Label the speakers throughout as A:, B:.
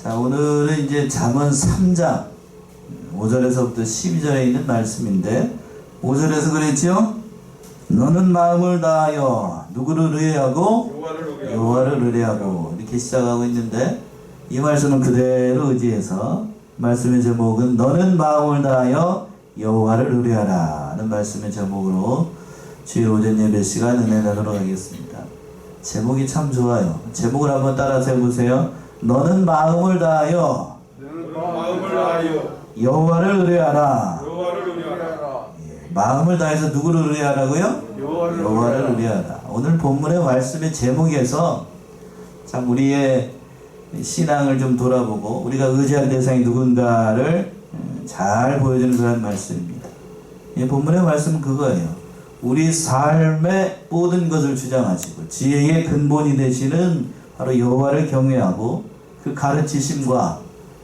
A: 자, 오늘은 이제 잠언 3장 5절에서부터 12절에 있는 말씀인데, 5절에서 그랬죠? 너는 마음을 다하여 누구를 의뢰하고 여호와를 의뢰하고 이렇게 시작하고 있는데, 이 말씀은 그대로 의지해서 말씀의 제목은 너는 마음을 다하여 여호와를 의뢰하라 하는 말씀의 제목으로 주일 오전 예배 시간 은혜 나누러 가겠습니다. 제목이 참 좋아요. 제목을 한번 따라서 해보세요. 너는 마음을 다하여 여호와를 의뢰하라. 예, 마음을 다해서 누구를 의뢰하라고요? 여호와를 의뢰하라. 오늘 본문의 말씀의 제목에서 참 우리의 신앙을 좀 돌아보고 우리가 의지할 대상이 누군가를 잘 보여주는 그런 말씀입니다. 이 본문의 말씀은 그거예요. 우리 삶의 모든 것을 주장하시고 지혜의 근본이 되시는 바로 여호와를 경외하고 그 가르치심과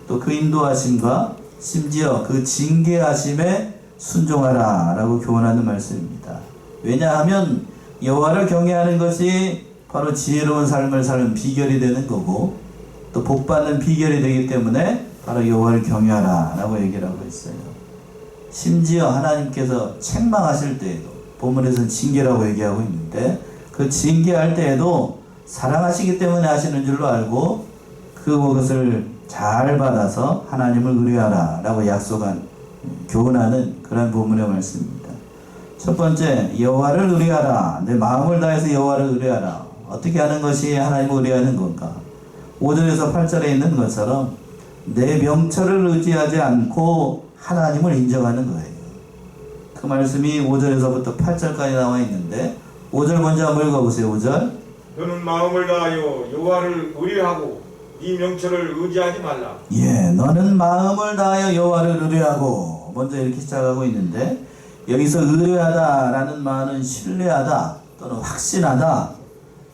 A: 또 그 인도하심과 심지어 그 징계하심에 순종하라 라고 교훈하는 말씀입니다. 왜냐하면 여호와를 경외하는 것이 바로 지혜로운 삶을 사는 비결이 되는 거고, 또 복받는 비결이 되기 때문에 바로 여호와를 경외하라 라고 얘기를 하고 있어요. 심지어 하나님께서 책망하실 때에도 본문에서는 징계라고 얘기하고 있는데, 그 징계할 때에도 사랑하시기 때문에 하시는 줄로 알고 그것을 잘 받아서 하나님을 의뢰하라 라고 약속한, 교훈하는 그런 본문의 말씀입니다. 첫 번째, 여호와를 의뢰하라. 내 마음을 다해서 여호와를 의뢰하라. 어떻게 하는 것이 하나님을 의뢰하는 건가? 5절에서 8절에 있는 것처럼 내 명철을 의지하지 않고 하나님을 인정하는 거예요. 그 말씀이 5절에서부터 8절까지 나와 있는데, 5절 먼저 한번 읽어보세요. 5절.
B: 너는 마음을 다하여 여호와를 의뢰하고 네 명철을 의지하지 말라.
A: 예, 너는 마음을 다하여 여호와를 의뢰하고 먼저 이렇게 시작하고 있는데, 여기서 의뢰하다라는 말은 신뢰하다 또는 확신하다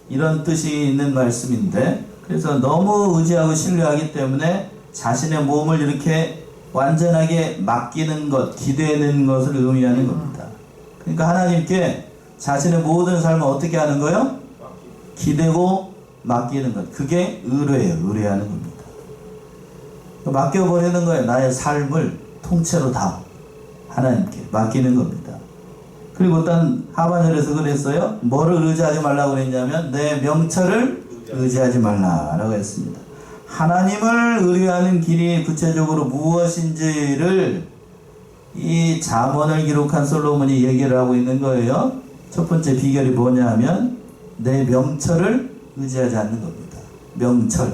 A: 이런 뜻이 있는 말씀인데, 그래서 너무 의지하고 신뢰하기 때문에 자신의 몸을 이렇게 완전하게 맡기는 것, 기대는 것을 의미하는 겁니다. 그러니까 하나님께 자신의 모든 삶을 어떻게 하는 거요? 기대고 맡기는 것. 그게 의뢰예요. 의뢰하는 겁니다. 맡겨버리는 거예요. 나의 삶을 통째로 다 하나님께 맡기는 겁니다. 그리고 단 하반절에서 그랬어요. 뭐를 의지하지 말라고 그랬냐면 내 명철을 의지하지 말라라고 했습니다. 하나님을 의뢰하는 길이 구체적으로 무엇인지를 이 잠언을 기록한 솔로몬이 얘기를 하고 있는 거예요. 첫 번째 비결이 뭐냐면 내 명철을 의지하지 않는 겁니다. 명철.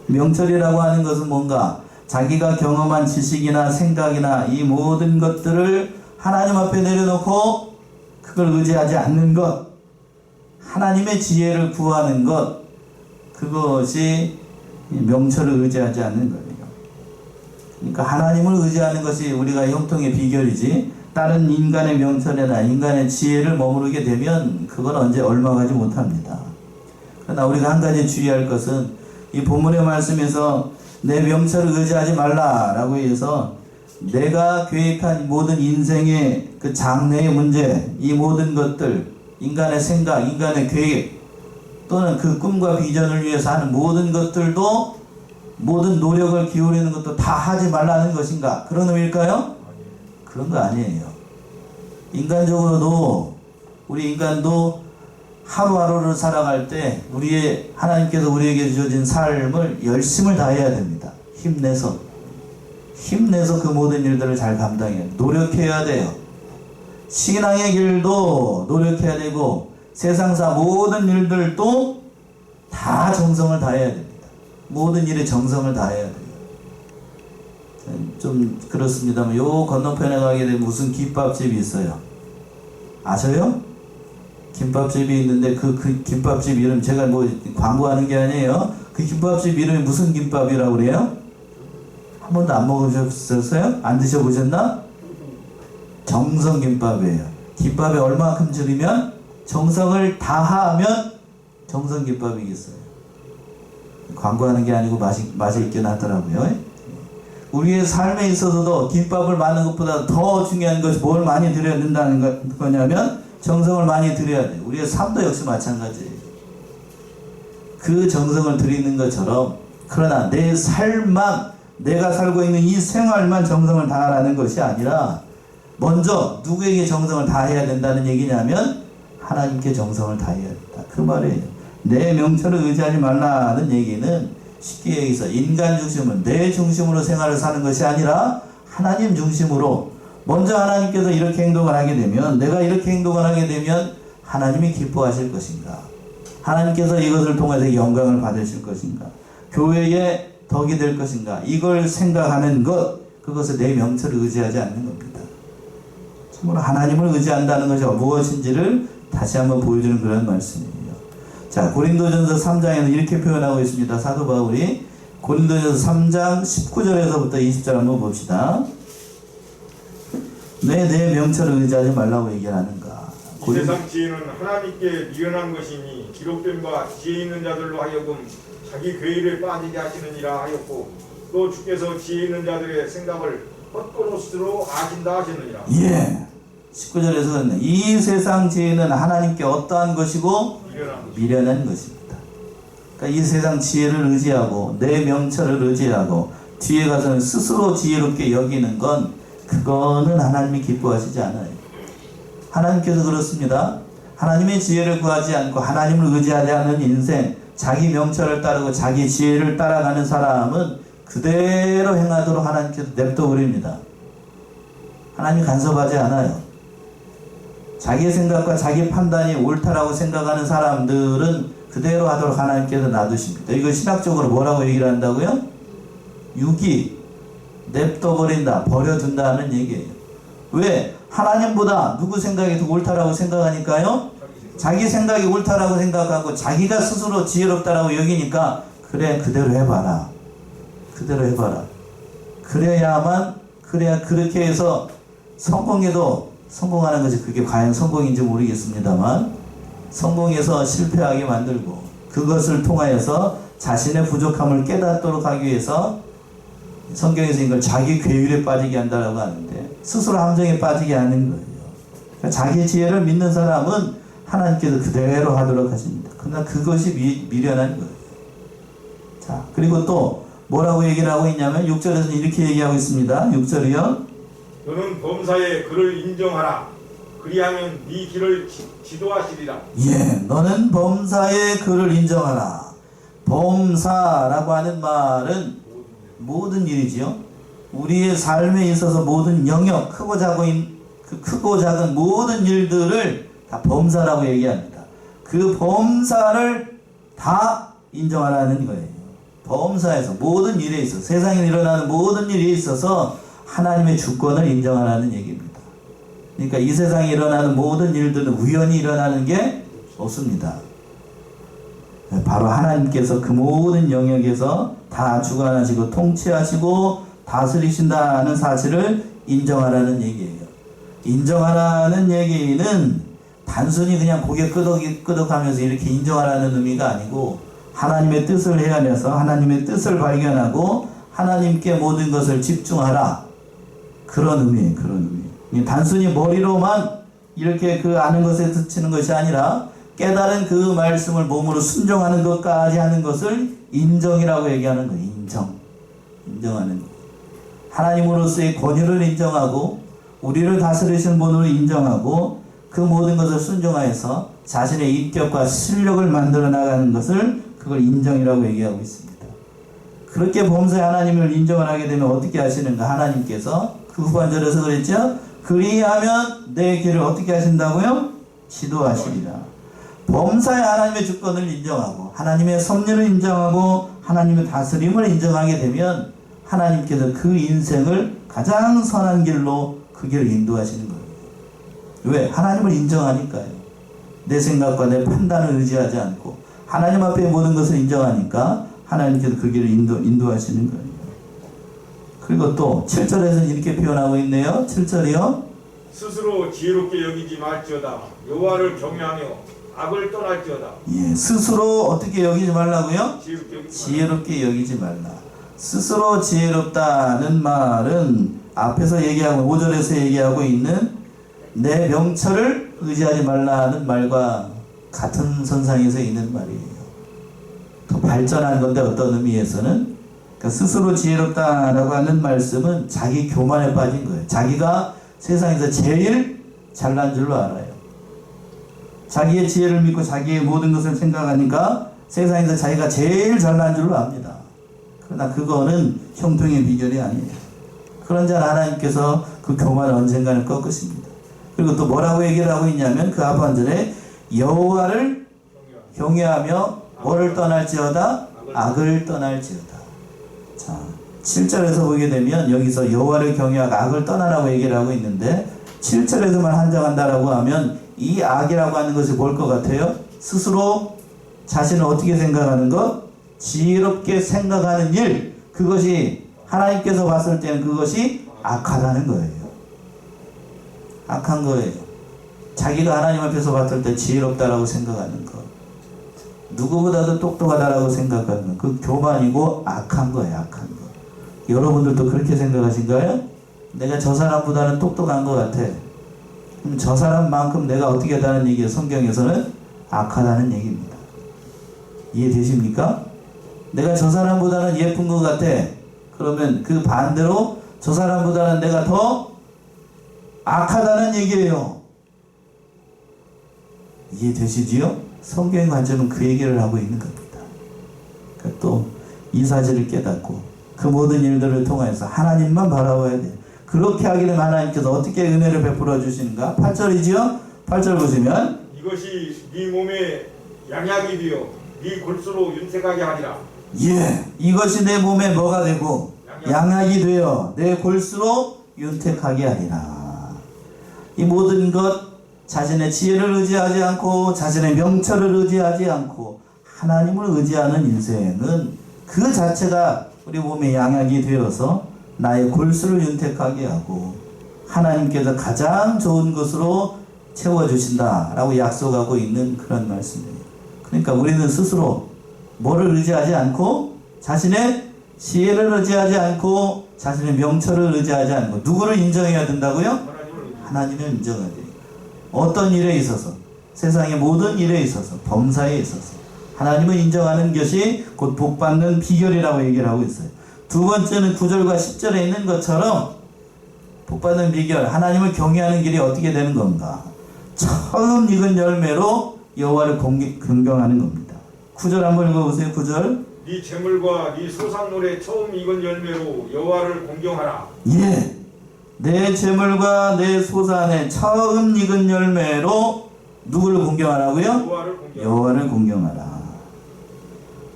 A: 명철이라고 하는 것은 뭔가 자기가 경험한 지식이나 생각이나 이 모든 것들을 하나님 앞에 내려놓고 그걸 의지하지 않는 것, 하나님의 지혜를 구하는 것, 그것이 명철을 의지하지 않는 거예요. 그러니까 하나님을 의지하는 것이 우리가 형통의 비결이지, 다른 인간의 명철이나 인간의 지혜를 머무르게 되면 그건 언제 얼마 가지 못합니다. 그러나 우리가 한 가지 주의할 것은 이 본문의 말씀에서 내 명철을 의지하지 말라라고 해서 내가 계획한 모든 인생의 그 장래의 문제, 이 모든 것들, 인간의 생각, 인간의 계획 또는 그 꿈과 비전을 위해서 하는 모든 것들도, 모든 노력을 기울이는 것도 다 하지 말라는 것인가? 그런 의미일까요? 그런 거 아니에요. 인간적으로도 우리 인간도 하루하루를 살아갈 때 우리의 하나님께서 우리에게 주어진 삶을 열심을 다해야 됩니다. 힘내서 그 모든 일들을 잘 감당해야 돼요. 노력해야 돼요. 신앙의 길도 노력해야 되고 세상사 모든 일들도 다 정성을 다해야 됩니다. 모든 일에 정성을 다해야 돼요. 좀 그렇습니다만 요 건너편에 가게 되면 무슨 김밥집이 있어요. 아셔요? 김밥집이 있는데 그 김밥집 이름, 제가 뭐 광고하는 게 아니에요. 그 김밥집 이름이 무슨 김밥이라고 그래요? 한 번도 안 먹으셨어요? 안 드셔보셨나? 정성김밥이에요. 김밥에 얼마큼 줄이면, 정성을 다하면 정성김밥이겠어요. 광고하는 게 아니고 맛이 있긴 하더라고요. 우리의 삶에 있어서도 김밥을 만든 것보다 더 중요한 것이 뭘 많이 드려야 된다는 거냐면 정성을 많이 드려야 돼요. 우리의 삶도 역시 마찬가지예요. 그 정성을 드리는 것처럼 그러나 내 삶만, 내가 살고 있는 이 생활만 정성을 다하라는 것이 아니라 먼저 누구에게 정성을 다해야 된다는 얘기냐면 하나님께 정성을 다해야 된다. 그 말이에요. 내 명철을 의지하지 말라는 얘기는 쉽게 얘기해서 인간 중심은 내 중심으로 생활을 사는 것이 아니라 하나님 중심으로, 먼저 하나님께서 이렇게 행동을 하게 되면, 내가 이렇게 행동을 하게 되면 하나님이 기뻐하실 것인가, 하나님께서 이것을 통해서 영광을 받으실 것인가, 교회에 덕이 될 것인가, 이걸 생각하는 것, 그것을 내 명철을 의지하지 않는 겁니다. 참으로 하나님을 의지한다는 것이 무엇인지를 다시 한번 보여주는 그런 말씀이에요. 자, 고린도전서 3장에는 이렇게 표현하고 있습니다. 사도 바울이 고린도전서 3장 19절에서부터 20절 한번 봅시다. 왜 내 명철을 의지하지 말라고 얘기하는가?
B: 이 세상 지혜는 하나님께 미련한 것이니 기록된 바 지혜 있는 자들로 하여금 자기 괴일에 빠지게 하시느니라 하였고, 또 주께서 지혜 있는 자들의 생각을 헛것으로 아신다 하셨느니라.
A: 예, 19절에서 그랬네. 이 세상 지혜는 하나님께 어떠한 것이고 미련한 것입니다. 그러니까 이 세상 지혜를 의지하고 내 명철을 의지하고 뒤에 가서는 스스로 지혜롭게 여기는 건, 그거는 하나님이 기뻐하시지 않아요. 하나님께서 그렇습니다. 하나님의 지혜를 구하지 않고 하나님을 의지하지 않는 인생, 자기 명철을 따르고 자기 지혜를 따라가는 사람은 그대로 행하도록 하나님께서 냅둬버립니다. 하나님이 간섭하지 않아요. 자기 생각과 자기 판단이 옳다라고 생각하는 사람들은 그대로 하도록 하나님께서 놔두십니다. 이거 신학적으로 뭐라고 얘기를 한다고요? 유기, 냅둬버린다, 버려둔다는 얘기예요. 왜? 하나님보다 누구 생각이 더 옳다라고 생각하니까요? 자기 생각이 옳다라고 생각하고 자기가 스스로 지혜롭다라고 여기니까, 그래, 그대로 해봐라. 그대로 해봐라. 그래야 그렇게 해서 성공해도 성공하는 것이 그게 과연 성공인지 모르겠습니다만, 성공해서 실패하게 만들고 그것을 통하여서 자신의 부족함을 깨닫도록 하기 위해서 성경에서 이걸 자기 괴율에 빠지게 한다라고 하는데, 스스로 함정에 빠지게 하는 거예요. 그러니까 자기 지혜를 믿는 사람은 하나님께서 그대로 하도록 하십니다. 그러나 그것이 미련한 거예요. 자, 그리고 또 뭐라고 얘기를 하고 있냐면 6절에서 이렇게 얘기하고 있습니다. 6절이요. 너는
B: 범사의 그를 인정하라. 그리하면 네 길을 지도하시리라.
A: 예, 너는 범사의 그를 인정하라. 범사라고 하는 말은 모든 일이지요. 우리의 삶에 있어서 모든 영역, 크고 작은 모든 일들을 다 범사라고 얘기합니다. 그 범사를 다 인정하라는 거예요. 범사에서 모든 일에 있어서, 세상에 일어나는 모든 일에 있어서 하나님의 주권을 인정하라는 얘기입니다. 그러니까 이 세상에 일어나는 모든 일들은 우연히 일어나는 게 없습니다. 바로 하나님께서 그 모든 영역에서 다 주관하시고 통치하시고 다스리신다는 사실을 인정하라는 얘기예요. 인정하라는 얘기는 단순히 그냥 고개 끄덕하면서 이렇게 인정하라는 의미가 아니고, 하나님의 뜻을 헤아려서 하나님의 뜻을 발견하고 하나님께 모든 것을 집중하라, 그런 의미예요. 그런 의미. 단순히 머리로만 이렇게 그 아는 것에 그치는 것이 아니라 깨달은 그 말씀을 몸으로 순종하는 것까지 하는 것을 인정이라고 얘기하는 거예요. 인정하는 것. 하나님으로서의 권위를 인정하고 우리를 다스리신 분으로 인정하고 그 모든 것을 순종하여서 자신의 인격과 실력을 만들어 나가는 것을, 그걸 인정이라고 얘기하고 있습니다. 그렇게 범사의 하나님을 인정을 하게 되면 어떻게 하시는가? 하나님께서 그 후반절에서 그랬죠? 그리하면 내 길을 어떻게 하신다고요? 지도하시리라. 범사의 하나님의 주권을 인정하고 하나님의 섭리를 인정하고 하나님의 다스림을 인정하게 되면 하나님께서 그 인생을 가장 선한 길로 그 길을 인도하시는 거예요. 왜? 하나님을 인정하니까요. 내 생각과 내 판단을 의지하지 않고 하나님 앞에 모든 것을 인정하니까 하나님께서 그 길을 인도하시는 거예요. 그리고 또 7절에서 이렇게 표현하고 있네요. 7절이요.
B: 스스로 지혜롭게 여기지 말지어다. 여호와를 경외하며 악을 떠날지어다.
A: 예, 스스로 어떻게 여기지 말라고요? 지혜롭게 여기지 말라. 스스로 지혜롭다는 말은 앞에서 얘기하고 5절에서 얘기하고 있는 내 명철을 의지하지 말라는 말과 같은 선상에서 있는 말이에요. 더 발전한 건데 어떤 의미에서는 그러니까 스스로 지혜롭다라고 하는 말씀은 자기 교만에 빠진 거예요. 자기가 세상에서 제일 잘난 줄로 알아요. 자기의 지혜를 믿고 자기의 모든 것을 생각하니까 세상에서 자기가 제일 잘난 줄로 압니다. 그러나 그거는 형통의 비결이 아니에요. 그런 자는 하나님께서 그 교만을 언젠가는 꺾으십니다. 그리고 또 뭐라고 얘기를 하고 있냐면 그 앞 한 절에 여호와를 경외하며 뭐를 떠날지어다? 악을 떠날지어다. 자, 7절에서 보게 되면 여기서 여호와를 경외하고 악을 떠나라고 얘기를 하고 있는데 7절에서만 한정한다라고 하면 이 악이라고 하는 것이 뭘 것 같아요? 스스로 자신을 어떻게 생각하는 것? 지혜롭게 생각하는 일. 그것이 하나님께서 봤을 때는 그것이 악하다는 거예요. 악한 거예요. 자기가 하나님 앞에서 봤을 때 지혜롭다라고 생각하는 것. 누구보다도 똑똑하다라고 생각하는 것. 그 교만이고 악한 거예요. 악한 거. 여러분들도 그렇게 생각하신가요? 내가 저 사람보다는 똑똑한 것 같아. 그럼 저 사람만큼 내가 어떻게 하다는 얘기예요. 성경에서는 악하다는 얘기입니다. 이해되십니까? 내가 저 사람보다는 예쁜 것 같아. 그러면 그 반대로 저 사람보다는 내가 더 악하다는 얘기예요. 이해되시지요? 성경의 관점은 그 얘기를 하고 있는 겁니다. 그러니까 또 이 사실을 깨닫고 그 모든 일들을 통해서 하나님만 바라봐야 돼요. 그렇게 하기는 하나님께서 어떻게 은혜를 베풀어 주시는가? 8절이지요? 8절 보시면
B: 이것이 네 몸에 양약이 되어 네 골수로 윤택하게 하리라.
A: 예, 이것이 내 몸에 뭐가 되고 양약이 되어 내 골수로 윤택하게 하리라. 이 모든 것 자신의 지혜를 의지하지 않고 자신의 명철을 의지하지 않고 하나님을 의지하는 인생은 그 자체가 우리 몸에 양약이 되어서 나의 골수를 윤택하게 하고 하나님께서 가장 좋은 것으로 채워주신다라고 약속하고 있는 그런 말씀이에요. 그러니까 우리는 스스로 뭐를 의지하지 않고 자신의 지혜를 의지하지 않고 자신의 명철을 의지하지 않고 누구를 인정해야 된다고요? 하나님을 인정해야 돼요. 어떤 일에 있어서 세상의 모든 일에 있어서 범사에 있어서 하나님을 인정하는 것이 곧 복받는 비결이라고 얘기를 하고 있어요. 두 번째는 9절과 10절에 있는 것처럼 복받는 비결, 하나님을 경외하는 길이 어떻게 되는 건가? 처음 익은 열매로 여호와를 긍정하는 겁니다. 9절 한번 읽어보세요. 9절.
B: 네 재물과 네 소산물의 처음 익은 열매로 여호와를 공경하라.
A: 예, 내 재물과 내 소산의 처음 익은 열매로 누구를 공경하라고요? 여호와를 공경하라.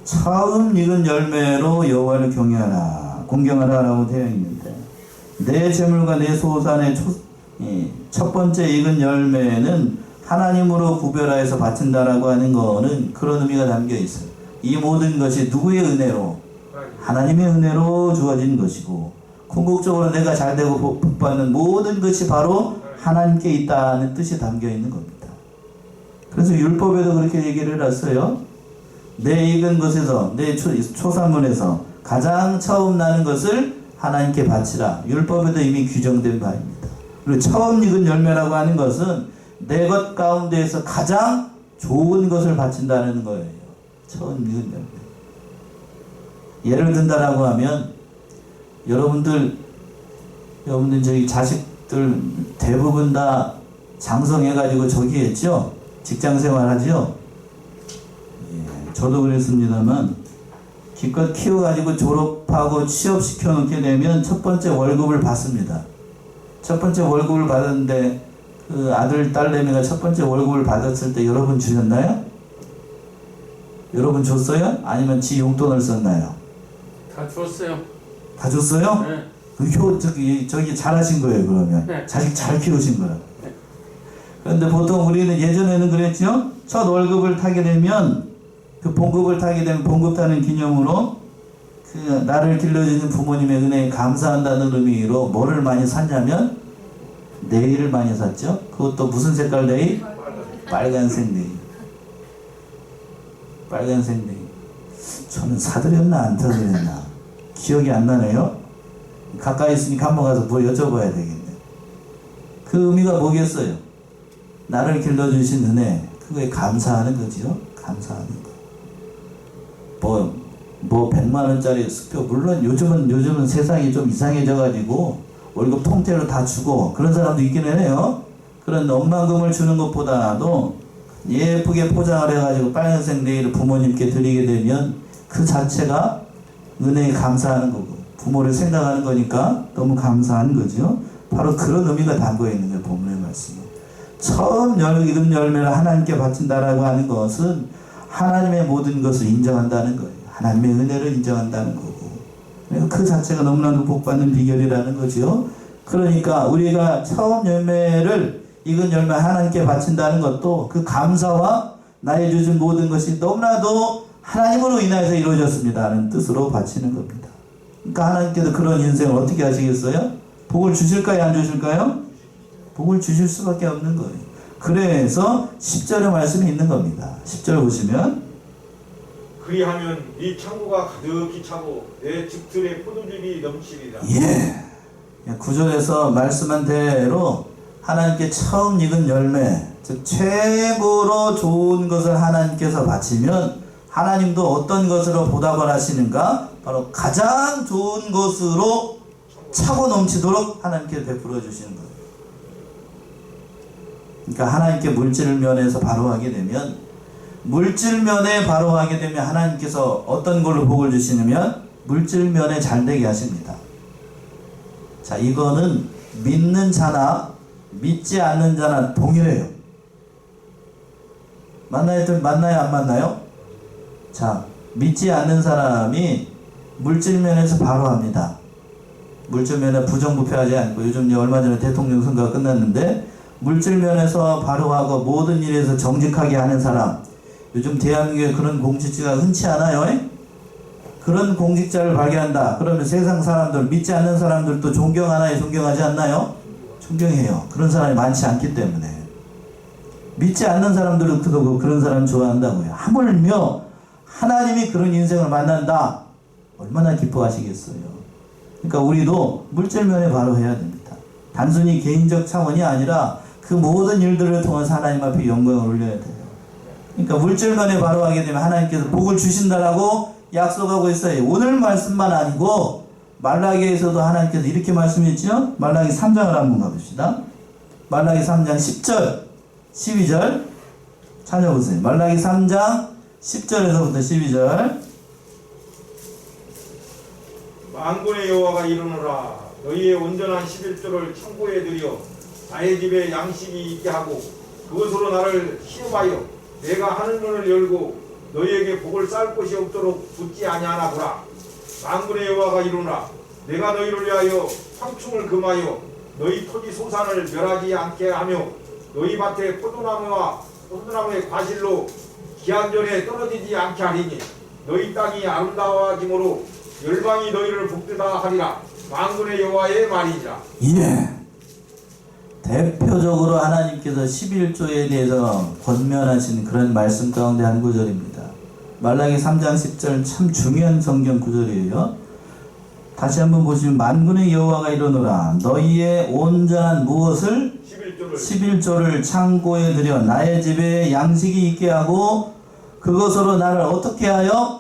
A: 처음 익은 열매로 여호와를 공경하라라고 되어 있는데 내 재물과 내 소산의 첫 번째 익은 열매는 하나님으로 구별하여서 바친다라고 하는 거는 그런 의미가 담겨 있어요. 이 모든 것이 누구의 은혜로? 하나님의 은혜로 주어진 것이고 궁극적으로 내가 잘되고 복받는 모든 것이 바로 하나님께 있다는 뜻이 담겨 있는 겁니다. 그래서 율법에도 그렇게 얘기를 했어요. 내 익은 것에서 내 초산물에서 가장 처음 나는 것을 하나님께 바치라. 율법에도 이미 규정된 바입니다. 그리고 처음 익은 열매라고 하는 것은 내 것 가운데에서 가장 좋은 것을 바친다는 거예요. 처음 익은 열매. 예를 든다라고 하면 여러분들 저희 자식들 대부분 다 장성해가지고 저기 했죠? 직장생활 하죠? 예, 저도 그랬습니다만 기껏 키워가지고 졸업하고 취업시켜 놓게 되면 첫 번째 월급을 받습니다. 첫 번째 월급을 받았는데 그 아들, 딸내미가 첫 번째 월급을 받았을 때 여러분 주셨나요? 여러분 줬어요? 아니면 지 용돈을 썼나요?
C: 다 줬어요.
A: 다 줬어요?
C: 네.
A: 저기 잘하신 거예요, 그러면.
C: 네.
A: 자식 잘 키우신 거라. 그런데 보통 우리는 예전에는 그랬죠? 첫 월급을 타게 되면, 그 봉급을 타게 되면 봉급 타는 기념으로 그 나를 길러주는 부모님의 은혜에 감사한다는 의미로 뭐를 많이 샀냐면, 네일을 많이 샀죠? 그것도 무슨 색깔 네일? 빨간색 네일. 빨간색 네일. 저는 사드렸나 안 사드렸나 기억이 안 나네요. 가까이 있으니까 한번 가서 뭐 여쭤봐야 되겠네. 그 의미가 뭐겠어요? 나를 길러주신 은혜, 그거에 감사하는 거지요. 감사하는 거. 뭐 100만 원짜리 수표, 물론 요즘은 세상이 좀 이상해져 가지고 월급 통째로 다 주고 그런 사람도 있기는 해요. 그런 억만금을 주는 것보다도 예쁘게 포장을 해가지고 빨간색 네일을 부모님께 드리게 되면 그 자체가 은혜에 감사하는 거고 부모를 생각하는 거니까 너무 감사한 거죠. 바로 그런 의미가 담겨 있는 거예요. 본문의 말씀은. 처음 익은 열매를 하나님께 바친다라고 하는 것은 하나님의 모든 것을 인정한다는 거예요. 하나님의 은혜를 인정한다는 거고. 그러니까 그 자체가 너무나도 복받는 비결이라는 거죠. 그러니까 우리가 처음 익은 열매 하나님께 바친다는 것도 그 감사와 나의 주신 모든 것이 너무나도 하나님으로 인하여서 이루어졌습니다는 뜻으로 바치는 겁니다. 그러니까 하나님께서 그런 인생을 어떻게 하시겠어요? 복을 주실까요? 안 주실까요? 복을 주실 수밖에 없는 거예요. 그래서 10절의 말씀이 있는 겁니다. 10절 보시면
B: 그리하면 네 창고가 가득히 차고 내 집들의 포도즙이 넘치리라.
A: 예. 9절에서 말씀한 대로 하나님께 처음 익은 열매, 즉 최고로 좋은 것을 하나님께서 바치면 하나님도 어떤 것으로 보답을 하시는가? 바로 가장 좋은 것으로 차고 넘치도록 하나님께 베풀어 주시는 거예요. 그러니까 하나님께 물질 면에서 바로하게 되면 하나님께서 어떤 걸로 복을 주시냐면 물질 면에 잘되게 하십니다. 자, 이거는 믿는 자나 믿지 않는 자나 동일해요. 맞나요? 안 맞나요? 자, 믿지 않는 사람이 물질면에서 바로 합니다. 물질면에 부정부패하지 않고, 요즘 얼마 전에 대통령 선거가 끝났는데 물질면에서 바로 하고 모든 일에서 정직하게 하는 사람, 요즘 대한민국에 그런 공직자가 흔치 않아요. 그런 공직자를 발견한다. 그러면 세상 사람들, 믿지 않는 사람들도 존경하나요? 존경하지 않나요? 존경해요. 그런 사람이 많지 않기 때문에. 믿지 않는 사람들도 그런 사람 좋아한다고요. 하물며 하나님이 그런 인생을 만난다. 얼마나 기뻐하시겠어요. 그러니까 우리도 물질면에 바로 해야 됩니다. 단순히 개인적 차원이 아니라 그 모든 일들을 통해서 하나님 앞에 영광을 올려야 돼요. 그러니까 물질면에 바로 하게 되면 하나님께서 복을 주신다라고 약속하고 있어요. 오늘 말씀만 아니고 말라기에서도 하나님께서 이렇게 말씀했죠. 말라기 3장을 한번 가봅시다. 말라기 3장 10절 12절 찾아보세요. 말라기 3장 10절에서부터 12절.
B: 만군의 여호와가 이르노라. 너희의 온전한 11조를 창고에 들여 나의 집에 양식이 있게 하고 그것으로 나를 시험하여 내가 하늘문을 열고 너희에게 복을 쌓을 곳이 없도록 붙지 아니하나 보라. 만군의 여호와가 이르노라. 내가 너희를 위하여 황충을 금하여 너희 토지 소산을 멸하지 않게 하며 너희 밭에 포도나무의 과실로 기한전에 떨어지지 않게 하리니 너희 땅이 아름다워짐으로 열방이 너희를 복되다 하리라. 만군의 여호와의 말이니라.
A: 예. 대표적으로 하나님께서 11조에 대해서 권면하신 그런 말씀 가운데 한 구절입니다. 말라기 3장 10절 참 중요한 성경 구절이에요. 다시 한번 보시면 만군의 여호와가 이르노라. 너희의 온전한 무엇을? 11조를 창고에 들여 나의 집에 양식이 있게 하고 그것으로 나를 어떻게 하여?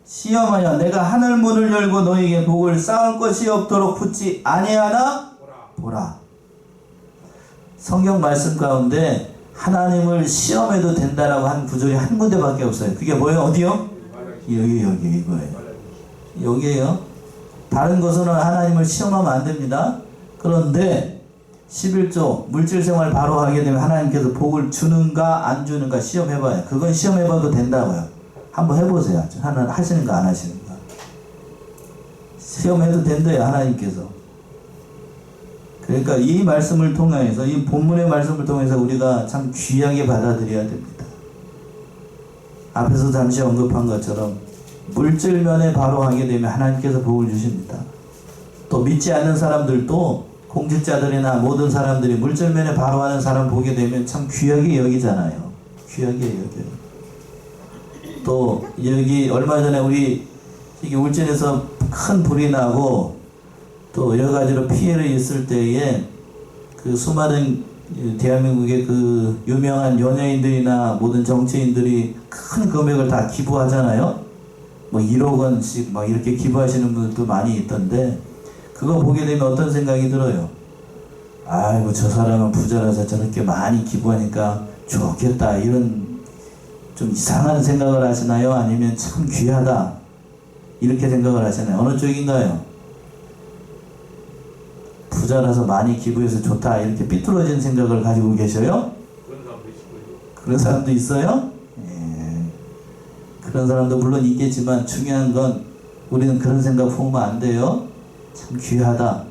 A: 시험하여 내가 하늘 문을 열고 너희에게 복을 쌓을 것이 없도록 붙지 아니하나 보라. 성경 말씀 가운데 하나님을 시험해도 된다라고 한 구절이 한 군데밖에 없어요. 그게 뭐예요? 어디요? 여기 이거예요. 여기에요. 다른 것은 하나님을 시험하면 안 됩니다. 그런데 11조 물질생활 바로 하게 되면 하나님께서 복을 주는가 안 주는가 시험해봐요. 그건 시험해봐도 된다고요. 한번 해보세요. 하나님 하시는가 안 하시는가. 시험해도 된대요. 하나님께서. 그러니까 이 말씀을 통해서, 이 본문의 말씀을 통해서 우리가 참 귀하게 받아들여야 됩니다. 앞에서 잠시 언급한 것처럼 물질면에 바로 하게 되면 하나님께서 복을 주십니다. 또 믿지 않는 사람들도, 공직자들이나 모든 사람들이 물질면에 바로 하는 사람 보게 되면 참 귀하게 여기잖아요. 귀하게 여겨요. 또 여기 얼마 전에 우리 이게 울진에서 큰 불이 나고 또 여러 가지로 피해를 있을 때에 그 수많은 대한민국의 그 유명한 연예인들이나 모든 정치인들이 큰 금액을 다 기부하잖아요. 뭐 1억 원씩 막 이렇게 기부하시는 분들도 많이 있던데, 그거 보게 되면 어떤 생각이 들어요? 아이고, 저 사람은 부자라서 저렇게 많이 기부하니까 좋겠다, 이런 좀 이상한 생각을 하시나요? 아니면 참 귀하다, 이렇게 생각을 하시나요? 어느 쪽인가요? 부자라서 많이 기부해서 좋다, 이렇게 삐뚤어진 생각을 가지고 계셔요? 그런 사람도 있어요? 예. 그런 사람도 물론 있겠지만 중요한 건 우리는 그런 생각 보면 안 돼요. 참 귀하다.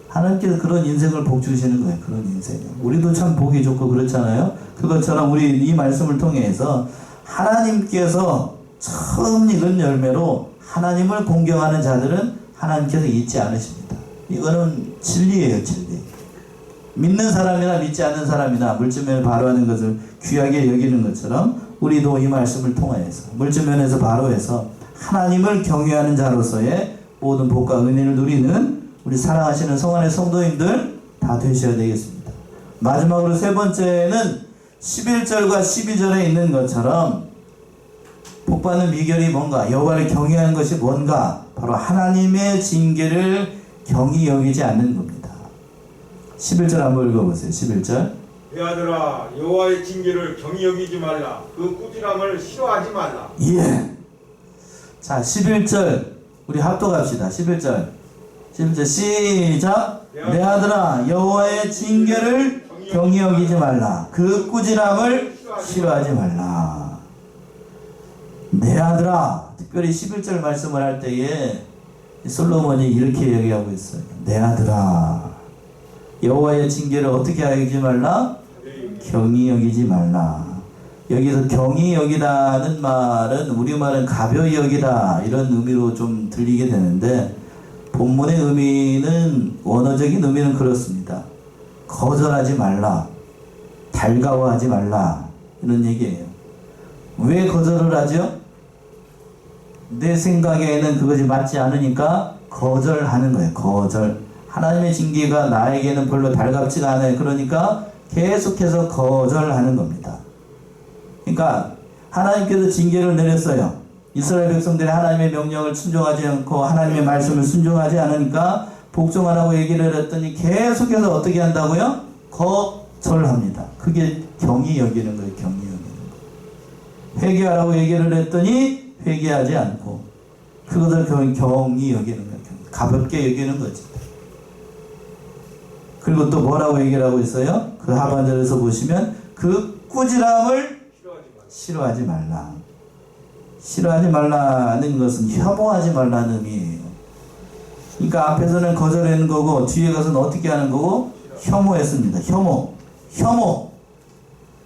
A: 하나님께서 그런 인생을 복 주시는 거예요. 그런 인생. 우리도 참 보기 좋고 그렇잖아요. 그것처럼 우리 이 말씀을 통해서 하나님께서 처음 익은 열매로 하나님을 공경하는 자들은 하나님께서 잊지 않으십니다. 이거는 진리예요, 진리. 믿는 사람이나 믿지 않는 사람이나 물질면을 바로하는 것을 귀하게 여기는 것처럼 우리도 이 말씀을 통하여서 물질면에서 바로해서 하나님을 경외하는 자로서의 모든 복과 은혜를 누리는 우리 사랑하시는 성안의 성도님들 다 되셔야 되겠습니다. 마지막으로 세 번째는 11절과 12절에 있는 것처럼 복받는 비결이 뭔가, 여호와를 경외하는 것이 뭔가, 바로 하나님의 징계를 경히 여기지 않는 겁니다. 11절 한번 읽어보세요. 11절.
B: 내 아들아, 여호와의 징계를 경히 여기지 말라. 그 꾸지람을 싫어하지 말라.
A: 예. 자, 11절 우리 합독합시다. 11절 시작. 내 아들아, 여호와의 징계를 경히 여기지 말라. 그 꾸지람을 싫어하지 말라. 내 아들아, 특별히 11절 말씀을 할 때에 솔로몬이 이렇게 얘기하고 있어요. 내 아들아, 여호와의 징계를 어떻게 여기지 말라? 경히 여기지 말라. 여기서 경히 여기다는 말은 우리말은 가벼이 여기다, 이런 의미로 좀 들리게 되는데, 본문의 의미는, 원어적인 의미는 그렇습니다. 거절하지 말라, 달가워하지 말라, 이런 얘기예요. 왜 거절을 하죠? 내 생각에는 그것이 맞지 않으니까 거절하는 거예요. 거절. 하나님의 징계가 나에게는 별로 달갑지가 않아요. 그러니까 계속해서 거절하는 겁니다. 그러니까 하나님께서 징계를 내렸어요. 이스라엘 백성들이 하나님의 명령을 순종하지 않고 하나님의 말씀을 순종하지 않으니까 복종하라고 얘기를 했더니 계속해서 어떻게 한다고요? 거절합니다. 그게 경히 여기는 거예요. 경히 여기는 거. 회개하라고 얘기를 했더니 회개하지 않고, 그것을 경히 여기는 거예요. 가볍게 여기는 거지. 그리고 또 뭐라고 얘기를 하고 있어요? 그 하반절에서 보시면 그 꾸지람을 싫어하지 말라. 싫어하지 말라는 것은 혐오하지 말라는 의미예요. 그러니까 앞에서는 거절하는 거고 뒤에 가서는 어떻게 하는 거고? 혐오했습니다.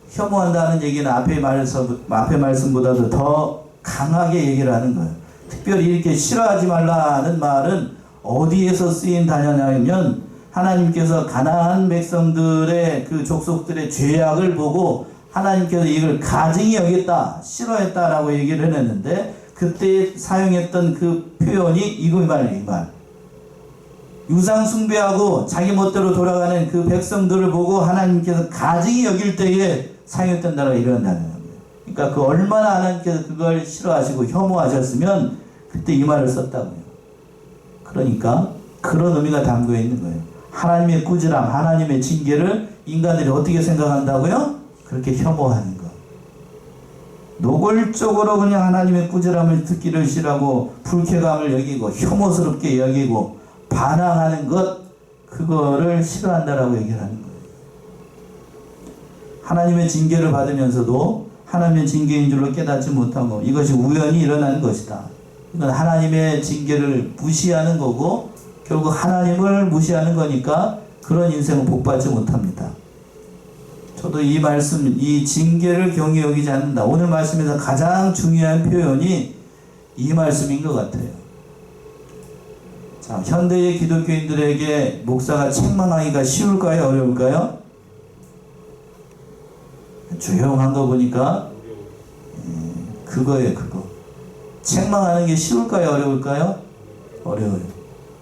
A: 혐오한다는 얘기는 앞에 말씀보다도 더 강하게 얘기를 하는 거예요. 특별히 이렇게 싫어하지 말라는 말은 어디에서 쓰인 단어냐면, 하나님께서 가나안 백성들의 그 족속들의 죄악을 보고 하나님께서 이걸 가증히 여겼다, 싫어했다라고 얘기를 해냈는데, 그때 사용했던 그 표현이 이 말. 유상 숭배하고 자기 멋대로 돌아가는 그 백성들을 보고 하나님께서 가증히 여길 때에 사용했던 단어가 이런 단어예요. 그러니까 그 얼마나 하나님께서 그걸 싫어하시고 혐오하셨으면 그때 이 말을 썼다고요. 그러니까 그런 의미가 담겨 있는 거예요. 하나님의 꾸지람, 하나님의 징계를 인간들이 어떻게 생각한다고요? 그렇게 혐오하는 것. 노골적으로 그냥 하나님의 꾸지람을 듣기를 싫어하고 불쾌감을 여기고 혐오스럽게 여기고 반항하는 것, 그거를 싫어한다라고 얘기를 하는 거예요. 하나님의 징계를 받으면서도 하나님의 징계인 줄로 깨닫지 못하고 이것이 우연히 일어난 것이다. 이건 하나님의 징계를 무시하는 거고 결국 하나님을 무시하는 거니까 그런 인생은 복받지 못합니다. 저도 이 말씀, 이 징계를 경히 여기지 않는다. 오늘 말씀에서 가장 중요한 표현이 이 말씀인 것 같아요. 자, 현대의 기독교인들에게 목사가 책망하기가 쉬울까요? 어려울까요? 조용한 거 보니까 그거예요. 그거. 책망하는 게 쉬울까요? 어려울까요? 어려워요.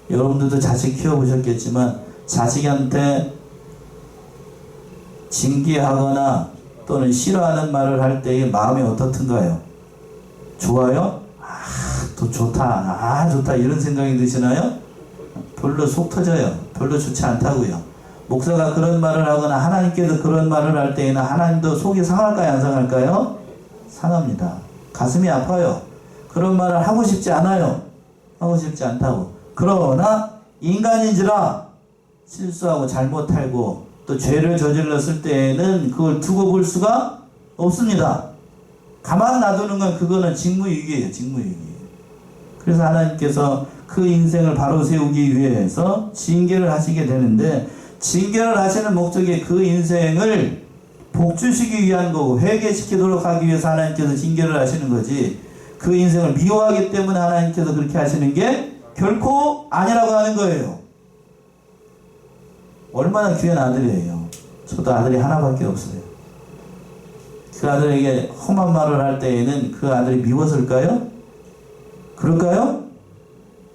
A: 여러분들도 자식 키워보셨겠지만 자식한테 징계하거나 또는 싫어하는 말을 할 때의 마음이 어떻든가요? 좋아요? 또 좋다, 아 좋다 이런 생각이 드시나요? 별로 속 터져요. 별로 좋지 않다고요. 목사가 그런 말을 하거나 하나님께서 그런 말을 할 때에는 하나님도 속이 상할까요, 안 상할까요? 상합니다. 가슴이 아파요. 그런 말을 하고 싶지 않아요. 하고 싶지 않다고. 그러나 인간인지라 실수하고 잘못하고 또 죄를 저질렀을 때에는 그걸 두고 볼 수가 없습니다. 가만 놔두는 건 그거는 직무유기예요. 직무유기. 그래서 하나님께서 그 인생을 바로 세우기 위해서 징계를 하시게 되는데, 징계를 하시는 목적이 그 인생을 복주시기 위한 거고 회개시키도록 하기 위해서 하나님께서 징계를 하시는 거지, 그 인생을 미워하기 때문에 하나님께서 그렇게 하시는 게 결코 아니라고 하는 거예요. 얼마나 귀한 아들이에요. 저도 아들이 하나밖에 없어요. 그 아들에게 험한 말을 할 때에는 그 아들이 미웠을까요? 그럴까요?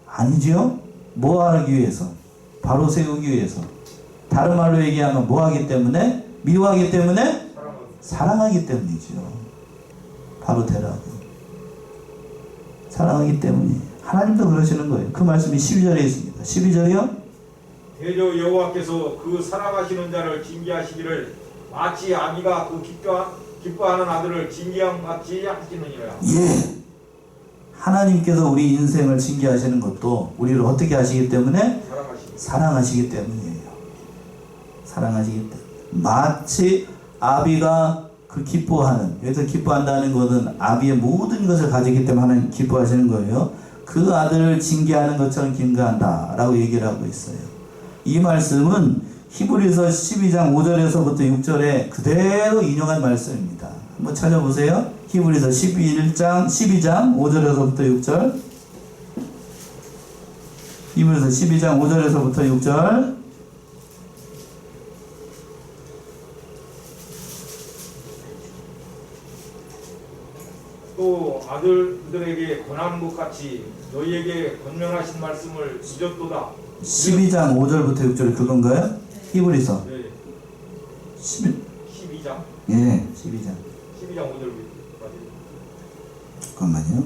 A: 아니지요. 뭐 하기 위해서? 바로 세우기 위해서. 다른 말로 얘기하면 뭐 하기 때문에? 미워하기 때문에? 사랑하기 때문이죠. 바로 되라고. 사랑하기 때문이. 하나님도 그러시는 거예요. 그 말씀이 12절에 있습니다. 12절이요?
B: 대저 여호와께서 그 사랑하시는 자를 징계하시기를 마치 아비가 그 기뻐하는 아들을 징계함 같이 하시느니라.
A: 예. 하나님께서 우리 인생을 징계하시는 것도 우리를 어떻게 하시기 때문에? 사랑하시기 때문이에요. 사랑하시기 때문에. 마치 아비가 그 기뻐하는, 여기서 기뻐한다는 것은 아비의 모든 것을 가지기 때문에 하나님 기뻐하시는 거예요. 그 아들을 징계하는 것처럼 kim가한다 라고 얘기를 하고 있어요. 이 말씀은 히브리서 12장 5절에서부터 6절에 그대로 인용한 말씀입니다. 한번 찾아보세요. 히브리서 12장 5절에서부터 6절. 히브리서 12장 5절에서부터 6절.
B: 또 아들들에게 권하는 것 같이 너희에게 권면하신 말씀을 잊었도다.
A: 12장 5절부터 6절이 그건가요? 히브리서.
B: 네. 12장.
A: 예, 12장.
B: 12장 5절까지.
A: 잠깐만요.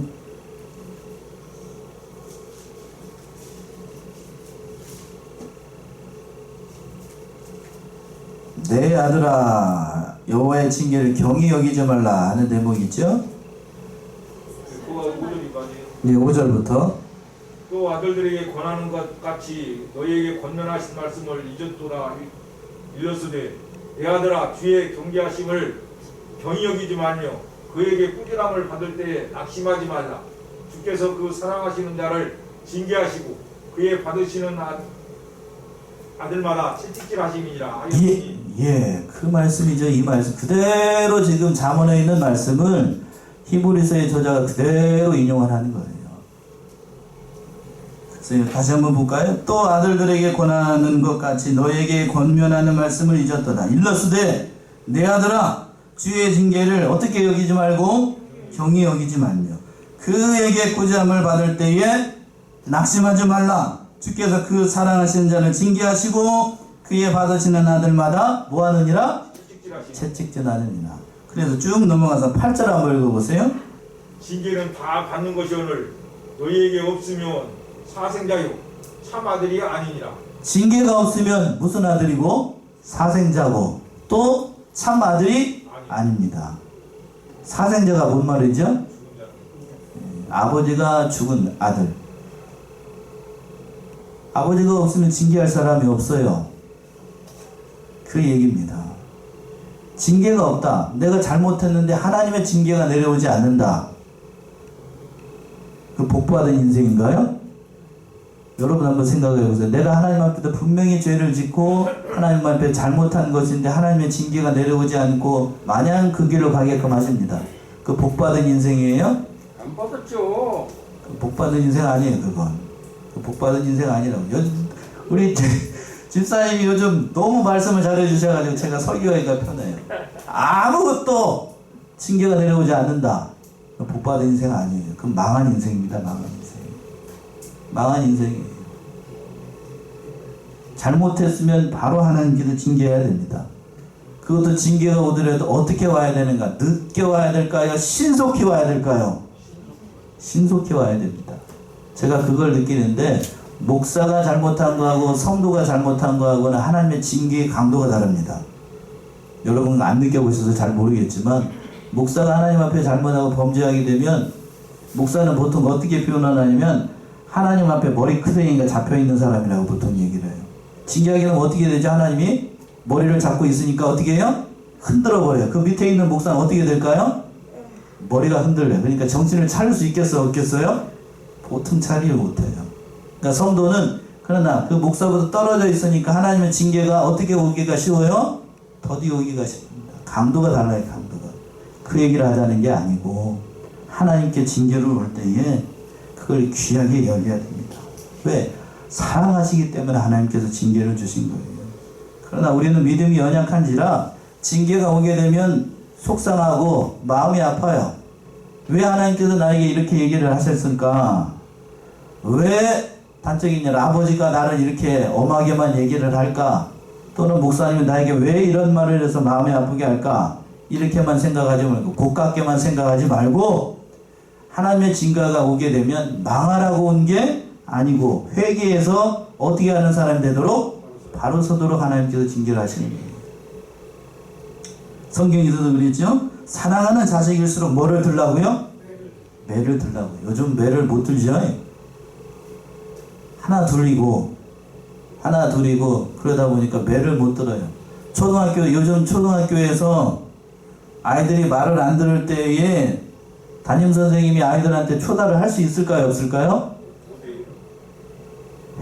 A: 내 아들아 여호와의 징계를 경히 여기지 말라 하는 대목이 있죠?
B: 그거 5절까지.
A: 네, 5절부터.
B: 또 아들들에게 권하는 것 같이 너희에게 권면하신 말씀을 잊었도다. 일렀으되 내 아들아 주의 경계하심을 경히 여기지 말며 그에게 꾸지람을 받을 때에 낙심하지 말라. 주께서 그 사랑하시는 자를 징계하시고 그의 받으시는 아들마다 채찍질하심이니라.
A: 예, 그 말씀이죠. 이 말씀 그대로 지금 잠언에 있는 말씀을 히브리서의 저자가 그대로 인용을 하는 거예요. 그래서 다시 한번 볼까요? 또 아들들에게 권하는 것 같이 너에게 권면하는 말씀을 잊었도다. 일러스되 내 아들아 주의 징계를 어떻게 여기지 말고 경히 여기지 말며 그에게 꾸지람을 받을 때에 낙심하지 말라. 주께서 그 사랑하시는 자를 징계하시고 그의 받으시는 아들마다 뭐하느니라? 채찍질하느니라. 그래서 쭉 넘어가서 8절 한번 읽어보세요.
B: 징계는 다 받는 것이오늘 너희에게 없으면 사생자요 참 아들이 아니니라.
A: 징계가 없으면 무슨 아들이고? 사생자고 또 참 아들이 아닙니다. 사생자가 뭔 말이죠? 아버지가 죽은 아들. 아버지가 없으면 징계할 사람이 없어요. 그 얘기입니다. 징계가 없다. 내가 잘못했는데 하나님의 징계가 내려오지 않는다. 그 복받은 인생인가요? 여러분 한번 생각해 보세요. 내가 하나님 앞에서 분명히 죄를 짓고 하나님 앞에 잘못한 것인데 하나님의 징계가 내려오지 않고 마냥 그 길로 가게끔 하십니다. 그 복받은 인생이에요?
B: 안 받았죠.
A: 그 복받은 인생 아니에요. 그건 그 복받은 인생 아니라고. 우리 집사님이 요즘 너무 말씀을 잘해 주셔가지고 제가 설교하기가 편해요. 아무것도 징계가 내려오지 않는다. 복받은 인생 아니에요. 그건 망한 인생입니다. 망한 인생. 망한 인생이에요. 잘못했으면 바로 하나님께서 징계해야 됩니다. 그것도 징계가 오더라도 어떻게 와야 되는가? 늦게 와야 될까요? 신속히 와야 될까요? 신속히 와야 됩니다. 제가 그걸 느끼는데 목사가 잘못한 거하고 성도가 잘못한 거하고는 하나님의 징계의 강도가 다릅니다. 여러분 안 느껴보셔서 잘 모르겠지만 목사가 하나님 앞에 잘못하고 범죄하게 되면 목사는 보통 어떻게 표현하냐면 하나님 앞에 머리끄댕이가 잡혀있는 사람이라고 보통 얘기를 해요. 징계하게 되면 어떻게 되죠? 하나님이 머리를 잡고 있으니까 어떻게 해요? 흔들어 버려요. 그 밑에 있는 목사는 어떻게 될까요? 머리가 흔들려요. 그러니까 정신을 차릴 수 있겠어요? 없겠어요? 보통 차리지 못해요. 그러니까 성도는 그러나 그 목사보다 떨어져 있으니까 하나님의 징계가 어떻게 오기가 쉬워요? 더디 오기가 쉽습니다. 강도가 달라요. 강도가. 그 얘기를 하자는 게 아니고 하나님께 징계를 올 때에 그걸 귀하게 여겨야 됩니다. 왜? 사랑하시기 때문에 하나님께서 징계를 주신 거예요. 그러나 우리는 믿음이 연약한지라 징계가 오게 되면 속상하고 마음이 아파요. 왜 하나님께서 나에게 이렇게 얘기를 하셨을까? 왜 단적이냐? 아버지가 나를 이렇게 엄하게만 얘기를 할까? 또는 목사님이 나에게 왜 이런 말을 해서 마음이 아프게 할까? 이렇게만 생각하지 말고 고깝게만 생각하지 말고 하나님의 징계가 오게 되면 망하라고 온 게 아니고 회개해서 어떻게 하는 사람이 되도록 바로 서도록 하나님께서 징계를 하시는 거예요. 성경에서도 그랬죠? 사랑하는 자식일수록 뭐를 들라고요? 매를 들라고요. 요즘 매를 못 들죠? 하나 둘이고 그러다 보니까 매를 못 들어요. 요즘 초등학교에서 아이들이 말을 안 들을 때에 담임선생님이 아이들한테 초달을 할 수 있을까요? 없을까요?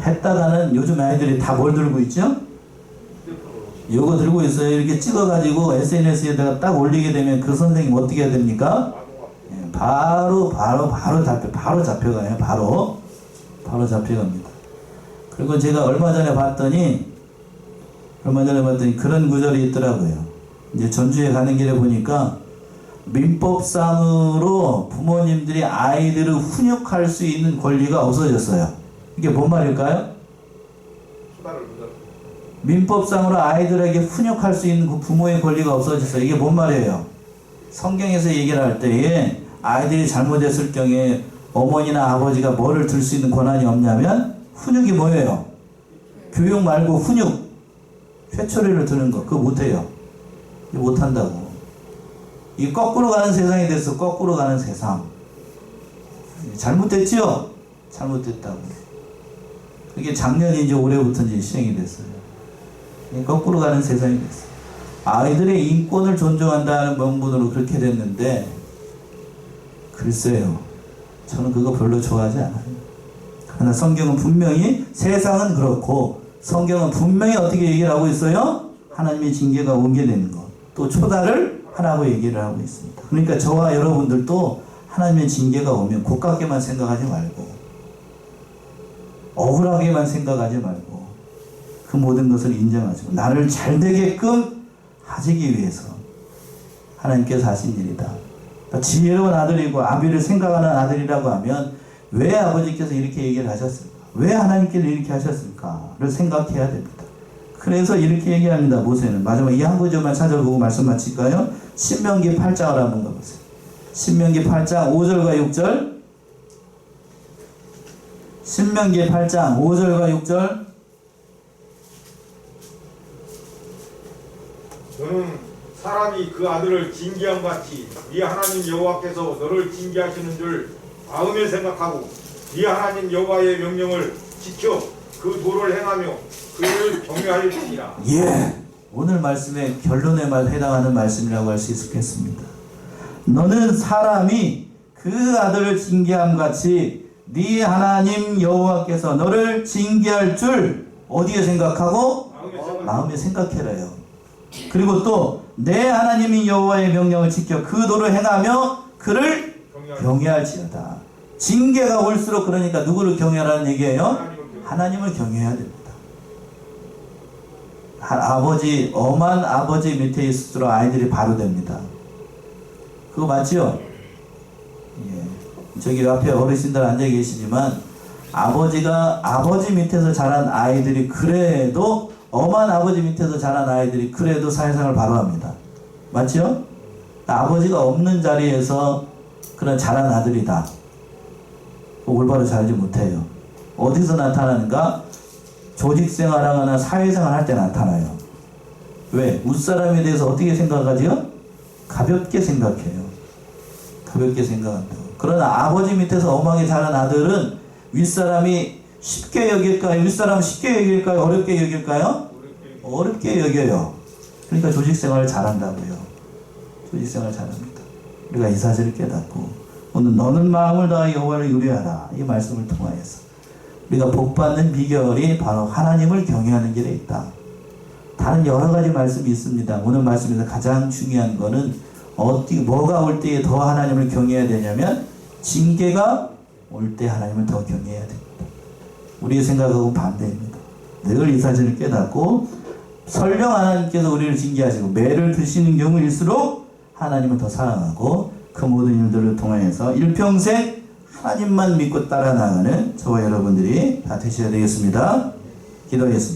A: 했다가는 요즘 아이들이 다 뭘 들고 있죠? 요거 들고 있어요. 이렇게 찍어가지고 SNS에다가 딱 올리게 되면 그 선생님 어떻게 해야 됩니까? 바로 잡혀가요. 바로 잡혀갑니다. 그리고 제가 얼마 전에 봤더니 그런 구절이 있더라고요. 이제 전주에 가는 길에 보니까 민법상으로 부모님들이 아이들을 훈육할 수 있는 권리가 없어졌어요. 이게 뭔 말일까요? 민법상으로 아이들에게 훈육할 수 있는 그 부모의 권리가 없어졌어요. 이게 뭔 말이에요? 성경에서 얘기를 할 때에 아이들이 잘못했을 경우에 어머니나 아버지가 뭐를 들 수 있는 권한이 없냐면 훈육이 뭐예요? 교육 말고 훈육, 회초리를 드는 거 그거 못해요. 이거 못한다고. 이 거꾸로 가는 세상이 됐어. 거꾸로 가는 세상. 잘못됐지요? 잘못됐다고. 그게 작년인지 올해부터인지 시행이 됐어요. 거꾸로 가는 세상이 됐어요. 아이들의 인권을 존중한다는 명분으로 그렇게 됐는데 글쎄요. 저는 그거 별로 좋아하지 않아요. 그러나 성경은 분명히 세상은 그렇고 성경은 분명히 어떻게 얘기를 하고 있어요? 하나님의 징계가 오게 되는 것. 또 초달을 하라고 얘기를 하고 있습니다. 그러니까 저와 여러분들도 하나님의 징계가 오면 고깝게만 생각하지 말고 억울하게만 생각하지 말고 그 모든 것을 인정하시고 나를 잘 되게끔 하시기 위해서 하나님께서 하신 일이다. 그러니까 지혜로운 아들이고 아비를 생각하는 아들이라고 하면 왜 아버지께서 이렇게 얘기를 하셨을까? 왜 하나님께서 이렇게 하셨을까를 생각해야 됩니다. 그래서 이렇게 얘기합니다. 모세는 마지막 이 한 구절만 찾아보고 말씀 마칠까요? 신명기 8장을 한번 가보세요. 신명기 8장 5절과 6절. 신명기 8장 5절과 6절.
B: 너는 사람이 그 아들을 징계함 같이 네 하나님 여호와께서 너를 징계하시는 줄 마음에 생각하고 네 하나님 여호와의 명령을 지켜 그 도를 행하며 그를 경외하였으니라.
A: 예, 오늘 말씀의 결론에 해당하는 말씀이라고 할 수 있겠습니다. 너는 사람이 그 아들을 징계함 같이 네 하나님 여호와께서 너를 징계할 줄 어디에 생각하고? 마음에 생각해라요. 그리고 또 내 하나님이 여호와의 명령을 지켜 그 도를 행하며 그를 경외할지어다. 징계가 올수록 그러니까 누구를 경외하라는 얘기예요? 하나님을 경외해야 됩니다. 엄한 아버지 밑에 있을수록 아이들이 바로 됩니다. 그거 맞죠? 예. 저기 앞에 어르신들 앉아 계시지만 아버지 밑에서 자란 아이들이 그래도 엄한 아버지 밑에서 자란 아이들이 그래도 사회생활을 바로 합니다. 맞죠? 아버지가 없는 자리에서 그런 자란 아들이다. 올바로 살지 못해요. 어디서 나타나는가? 조직 생활하거나 사회생활 할 때 나타나요. 왜? 윗사람에 대해서 어떻게 생각하지요? 가볍게 생각해요. 가볍게 생각한다고. 그러나 아버지 밑에서 엄하게 자란 아들은 윗사람이 쉽게 여길까요? 윗사람은 쉽게 여길까요? 어렵게 여길까요? 어렵게 여겨요. 그러니까 조직생활을 잘한다고요. 조직생활을 잘합니다. 우리가 이 사실을 깨닫고 오늘 너는 마음을 다하여 여호와를 의뢰하라 이 말씀을 통하여서 우리가 복받는 비결이 바로 하나님을 경외하는 길에 있다. 다른 여러 가지 말씀이 있습니다. 오늘 말씀에서 가장 중요한 거는 뭐가 올 때에 더 하나님을 경외해야 되냐면 징계가 올 때 하나님을 더 경외해야 됩니다. 우리의 생각하고 반대입니다. 늘 이 사실을 깨닫고 설령 하나님께서 우리를 징계하시고 매를 드시는 경우일수록 하나님을 더 사랑하고 그 모든 일들을 통하여서 일평생 하나님만 믿고 따라 나가는 저와 여러분들이 다 되셔야 되겠습니다. 기도하겠습니다.